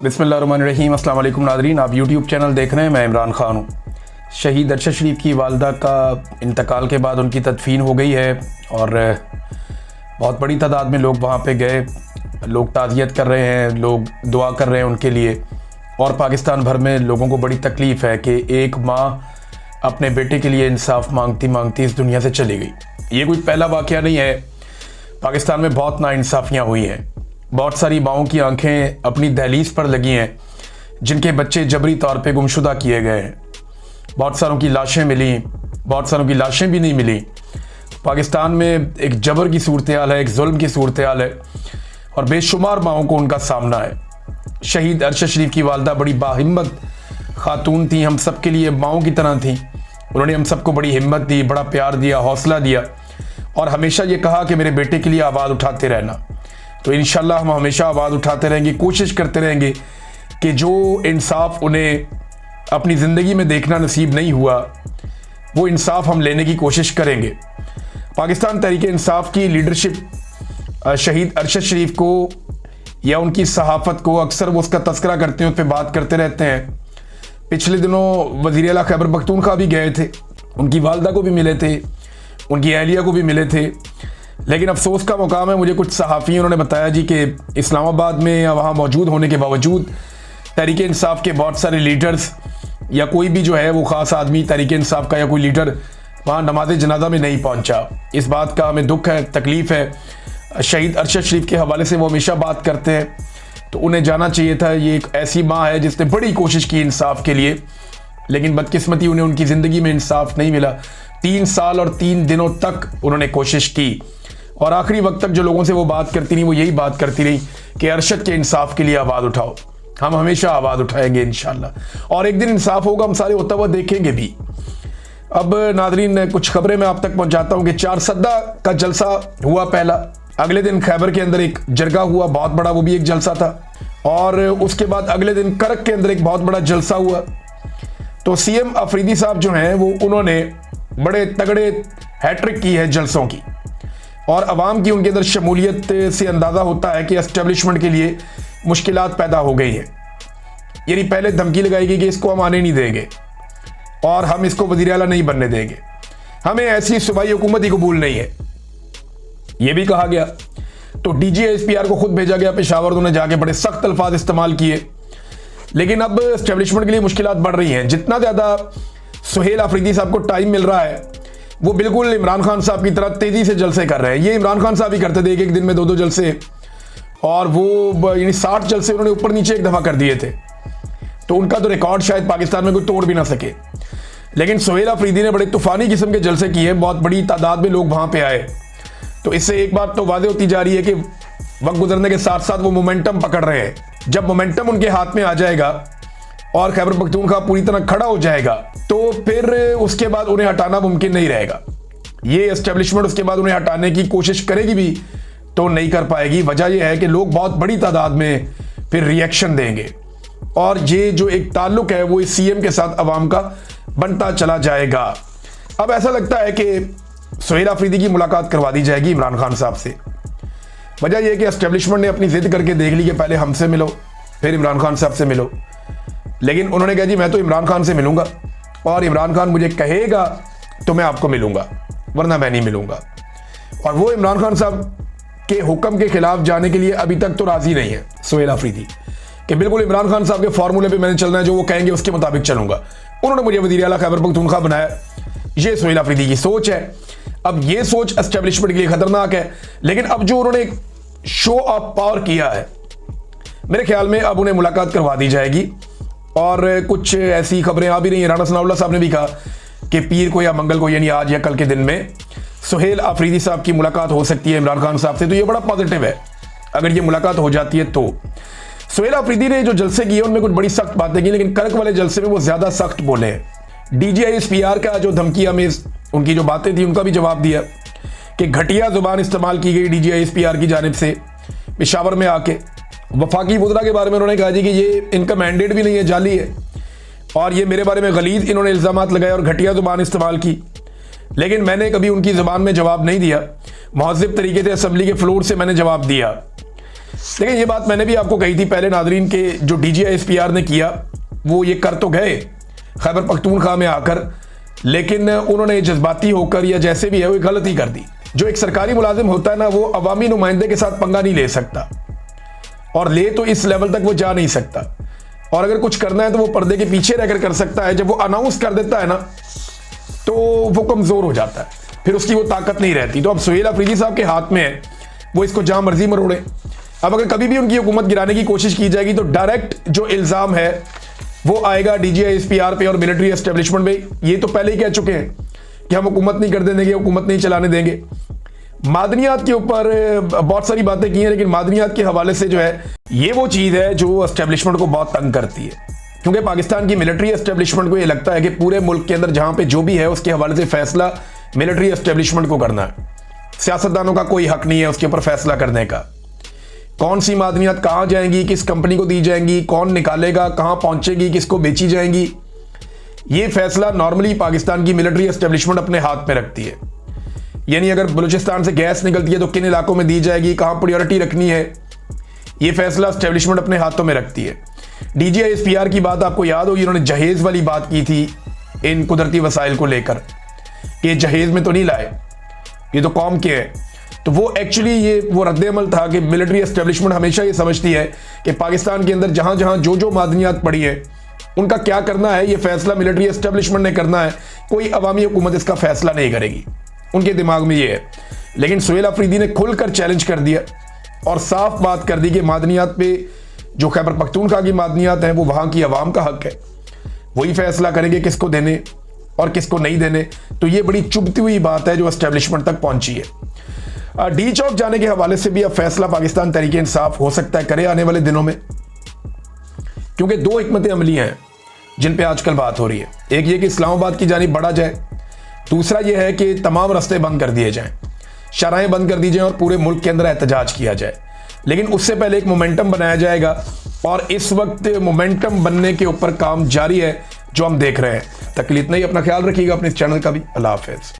बिस्मिल्लाहिर्रहमानिर्रहीम। अस्सलाम वालेकुम नाज़रीन, आप यूट्यूब चैनल देख रहे हैं। मैं इमरान ख़ान हूँ। शहीद अरशद शरीफ की वालदा का इंतकाल के बाद उनकी तदफीन हो गई है और बहुत बड़ी तादाद में लोग वहाँ पे गए। लोग ताज़ियत कर रहे हैं, लोग दुआ कर रहे हैं उनके लिए। और पाकिस्तान भर में लोगों को बड़ी तकलीफ़ है कि एक माँ अपने बेटे के लिए इंसाफ मांगती मांगती इस दुनिया से चली गई। ये कोई पहला वाक़या नहीं है। पाकिस्तान में बहुत नाइंसाफ़ियाँ हुई हैं। बहुत सारी माँओं की आंखें अपनी दहलीज पर लगी हैं जिनके बच्चे जबरी तौर पे गुमशुदा किए गए हैं। बहुत सारों की लाशें मिली, बहुत सारों की लाशें भी नहीं मिली। पाकिस्तान में एक जबर की सूरत हाल है, एक जुल्म की सूरत हाल है और बेशुमार माँओं को उनका सामना है। शहीद अरशद शरीफ की वालदा बड़ी बाहिम्मत खातून थी, हम सब के लिए माँओं की तरह थी। उन्होंने हम सबको बड़ी हिम्मत दी, बड़ा प्यार दिया, हौसला दिया और हमेशा ये कहा कि मेरे बेटे के लिए आवाज़ उठाते रहना। तो इंशाल्लाह हम हमेशा आवाज़ उठाते रहेंगे, कोशिश करते रहेंगे कि जो इंसाफ उन्हें अपनी ज़िंदगी में देखना नसीब नहीं हुआ वो इंसाफ हम लेने की कोशिश करेंगे। पाकिस्तान तहरीक इंसाफ की लीडरशिप शहीद अरशद शरीफ को या उनकी सहाफ़त को अक्सर वो उसका तस्करा करते हैं, उस पर बात करते रहते हैं। पिछले दिनों वज़ीर आला खैबर पख्तूनख्वा भी गए थे, उनकी वालदा को भी मिले थे, उनकी अहलिया को भी मिले थे। लेकिन अफसोस का मुकाम है, मुझे कुछ सहाफ़ी उन्होंने बताया जी कि इस्लामाबाद में या वहाँ मौजूद होने के बावजूद तहरीक इंसाफ के बहुत सारे लीडर्स या कोई भी जो है वो ख़ास आदमी तहरीक इंसाफ का या कोई लीडर वहाँ नमाज जनाजा में नहीं पहुँचा। इस बात का हमें दुख है, तकलीफ़ है। शहीद अरशद शरीफ के हवाले से वो हमेशा बात करते हैं, तो उन्हें जाना चाहिए था। ये एक ऐसी माँ है जिसने बड़ी कोशिश की इंसाफ के लिए, लेकिन बदकिस्मती उन्हें उनकी ज़िंदगी में इंसाफ नहीं मिला। 3 साल और 3 दिनों तक उन्होंने कोशिश की और आखिरी वक्त तक जो लोगों से वो बात करती रही वो यही बात करती रही कि अरशद के इंसाफ के लिए आवाज़ उठाओ। हम हमेशा आवाज़ उठाएंगे इंशाल्लाह और एक दिन इंसाफ होगा, हम सारे होता हुआ देखेंगे भी। अब नाजरीन, कुछ खबरें मैं आप तक पहुंचाता हूं कि 4 सद्दा का जलसा हुआ पहला। अगले दिन खैबर के अंदर एक जरगा हुआ बहुत बड़ा, वो भी एक जलसा था। और उसके बाद अगले दिन करक के अंदर एक बहुत बड़ा जलसा हुआ। तो सीएम अफरीदी साहब जो हैं वो उन्होंने बड़े तगड़े हैट्रिक की है जलसों की और अवाम की उनके अंदर शमूलियत से अंदाज़ा होता है कि एस्टेब्लिशमेंट के लिए मुश्किलात पैदा हो गई हैं। यानी पहले धमकी लगाई गई कि इसको हम आने नहीं देंगे और हम इसको वज़ीर आला नहीं बनने देंगे, हमें ऐसी सूबाई हुकूमत ही कबूल नहीं है, ये भी कहा गया। तो DGISPR को खुद भेजा गया पेशावर, उन्होंने जाके बड़े सख्त अल्फाज इस्तेमाल किए। लेकिन अब एस्टेब्लिशमेंट के लिए मुश्किलात बढ़ रही हैं। जितना ज़्यादा सुहेल अफरीदी साहब को टाइम मिल रहा है वो बिल्कुल इमरान खान साहब की तरह तेज़ी से जलसे कर रहे हैं। ये इमरान खान साहब ही करते थे, एक दिन में 2-2 जलसे, और वो यानी 60 जलसे उन्होंने ऊपर नीचे एक दफ़ा कर दिए थे। तो उनका तो रिकॉर्ड शायद पाकिस्तान में कोई तोड़ भी ना सके। लेकिन सुहेल अफरीदी ने बड़े तूफ़ानी किस्म के जलसे किए, बहुत बड़ी तादाद में लोग वहाँ पर आए। तो इससे एक बात तो वाज़ेह होती जा रही है कि वक्त गुजरने के साथ साथ वो मोमेंटम पकड़ रहे हैं। जब मोमेंटम उनके हाथ में आ जाएगा और खैबर पख्तूनख्वा पूरी तरह खड़ा हो जाएगा तो फिर उसके बाद उन्हें हटाना मुमकिन नहीं रहेगा। ये एस्टेब्लिशमेंट उसके बाद उन्हें हटाने की कोशिश करेगी भी तो नहीं कर पाएगी। वजह यह है कि लोग बहुत बड़ी तादाद में फिर रिएक्शन देंगे और ये जो एक ताल्लुक है वो इस सीएम के साथ अवाम का बनता चला जाएगा। अब ऐसा लगता है कि सुहेल अफरीदी की मुलाकात करवा दी जाएगी इमरान खान साहब से। वजह यह कि एस्टेब्लिशमेंट ने अपनी जिद करके देख ली कि पहले हमसे मिलो फिर इमरान खान साहब से मिलो। लेकिन उन्होंने कहा जी मैं तो इमरान खान से मिलूंगा और इमरान खान मुझे कहेगा तो मैं आपको मिलूंगा, वरना मैं नहीं मिलूंगा। और वो इमरान खान साहब के हुक्म के खिलाफ जाने के लिए अभी तक तो राजी नहीं है सुहेल अफरीदी कि बिल्कुल इमरान खान साहब के फार्मूले पे मैंने चलना है, जो वो कहेंगे उसके मुताबिक चलूंगा। उन्होंने मुझे वज़ीर आला खैबर पख्तूनख्वा बनाया, ये सुहेल अफरीदी की सोच है। अब ये सोच एस्टेब्लिशमेंट के लिए खतरनाक है। लेकिन अब जो उन्होंने शो ऑफ पावर किया है, मेरे ख्याल में अब उन्हें मुलाकात करवा दी जाएगी। और कुछ ऐसी खबरें आ भी रही हैं, राना सनाउल्लाह साहब ने भी कहा कि पीर को या मंगल को यानी आज या कल के दिन में सुहेल अफरीदी साहब की मुलाकात हो सकती है इमरान खान साहब से। तो ये बड़ा पॉजिटिव है अगर ये मुलाकात हो जाती है तो। सुहेल अफरीदी ने जो जलसे किए उनमें कुछ बड़ी सख्त बातें की, लेकिन करक वाले जलसे में वो ज़्यादा सख्त बोले हैं। DGISPR का जो धमकिया में उनकी जो बातें थी उनका भी जवाब दिया कि घटिया जुबान इस्तेमाल की गई DGISPR की जानिब से पेशावर में आके। वफाकी वज़रा के बारे में उन्होंने कहा जी कि ये इनका मैंडेट भी नहीं है, जाली है, और ये मेरे बारे में गलीज़ इन्होंने इल्ज़ामात लगाए और घटिया ज़ुबान इस्तेमाल की। लेकिन मैंने कभी उनकी ज़ुबान में जवाब नहीं दिया, मुहज़्ज़ब तरीके से असम्बली के फ्लोर से मैंने जवाब दिया। देखिए ये बात मैंने भी आपको कही थी पहले नादरीन के जो DGISPR ने किया वो ये कर तो गए खैबर पख्तूनख्वा में आकर, लेकिन उन्होंने जज्बाती होकर या जैसे भी है वो गलती कर दी। जो एक सरकारी मुलाजिम होता है ना वो अवामी नुमाइंदे के साथ पंगा नहीं ले सकता, और ले तो इस लेवल तक वो जा नहीं सकता, और अगर कुछ करना है तो वो पर्दे के पीछे रहकर कर सकता है। जब वो अनाउंस कर देता है ना तो वो कमजोर हो जाता है, फिर उसकी वो ताकत नहीं रहती। तो अब सुहेल अफरीदी साहब के हाथ में है, वो इसको जहां मर्जी मरोड़े। अब अगर कभी भी उनकी हुकूमत गिराने की कोशिश की जाएगी तो डायरेक्ट जो इल्जाम है वो आएगा DGISPR पे और मिलिट्री एस्टेब्लिशमेंट पे। ये तो पहले ही कह चुके हैं कि हम हुकूमत नहीं कर देंगे, हुकूमत नहीं चलाने देंगे। मादनियात के ऊपर बहुत सारी बातें की हैं, लेकिन मादनियात के हवाले से जो है ये वो चीज़ है जो एस्टेब्लिशमेंट को बहुत तंग करती है, क्योंकि पाकिस्तान की मिलिट्री एस्टेब्लिशमेंट को ये लगता है कि पूरे मुल्क के अंदर जहां पे जो भी है उसके हवाले से फैसला मिलिट्री एस्टेब्लिशमेंट को करना है। सियासतदानों का कोई हक नहीं है उसके ऊपर फैसला करने का। कौन सी मादनियात कहां जाएंगी, किस कंपनी को दी जाएंगी, कौन निकालेगा, कहां पहुंचेगी, किसको बेची जाएंगी, ये फैसला नॉर्मली पाकिस्तान की मिलिट्री एस्टेब्लिशमेंट अपने हाथ में रखती है। यानी अगर बलूचिस्तान से गैस निकलती है तो किन इलाकों में दी जाएगी, कहां प्रायोरिटी रखनी है, ये फैसला एस्टेब्लिशमेंट अपने हाथों में रखती है। DGISPR की बात आपको याद होगी, उन्होंने जहेज वाली बात की थी इन कुदरती वसाइल को लेकर कि जहेज में तो नहीं लाए, ये तो कौम के है। तो वो एक्चुअली ये वो रद्द-ए-अमल था कि मिलिट्री एस्टेब्लिशमेंट हमेशा ये समझती है कि पाकिस्तान के अंदर जहां जहां जो जो मादनियात पड़ी है उनका क्या करना है, ये फैसला मिलिट्री एस्टेब्लिशमेंट ने करना है, कोई अवामी हुकूमत इसका फैसला नहीं करेगी। उनके दिमाग में ये है। लेकिन सुहेल अफरीदी ने खुलकर चैलेंज कर दिया और साफ बात कर दी कि मादनियात पे जो खैबर पख्तूनख्वा की मादनियात हैं वो वहां की आवाम का हक है, वही फैसला करेंगे किसको देने और किसको नहीं देने। तो ये बड़ी चुभती हुई बात है जो एस्टेब्लिशमेंट तक पहुंची है। डी चौक जाने के हवाले से भी अब फैसला पाकिस्तान तहरीक इंसाफ हो सकता है करे आने वाले दिनों में, क्योंकि दो हिकमत अमली हैं जिन पे आजकल बात हो रही है। एक ये कि इस्लामाबाद की जानिब बढ़ा जाए, दूसरा ये है कि तमाम रास्ते बंद कर दिए जाएं, शराहें बंद कर दी जाएं और पूरे मुल्क के अंदर एहतजाज किया जाए। लेकिन उससे पहले एक मोमेंटम बनाया जाएगा और इस वक्त मोमेंटम बनने के ऊपर काम जारी है जो हम देख रहे हैं। तक इतना ही, अपना ख्याल रखिएगा, अपने इस चैनल का भी। अल्लाह हाफिज़।